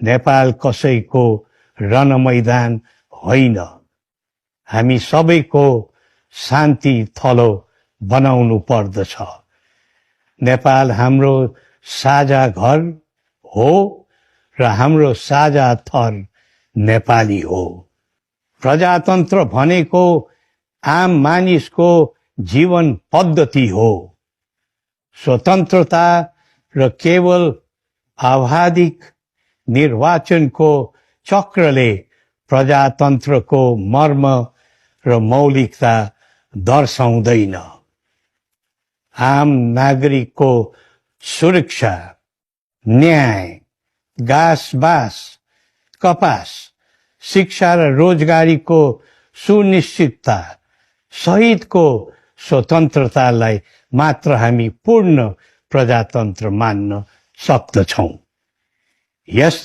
नेपाल कसैको रणमैदान होइन। हामी सबैको शान्ति थलो बनाउनु पर्दछ। नेपाल हाम्रो साझा घर हो र हाम्रो साझा थर नेपाली हो। प्रजातन्त्र भनेको आम मानिसको जीवन पद्धति हो। स्वतन्त्रता र केवल आवधिक निर्वाचनको चक्रले प्रजातन्त्रको मर्म र मौलिकता दर्शाउँदैन। आम नागरिकको सुरक्षा, न्याय, घाँस-बास, कपास, शिक्षा र रोजगारीको सुनिश्चितता सहितको स्वतन्त्रतालाई मात्र हामी पूर्ण प्रजातन्त्र मान्न सक्दछौँ। यस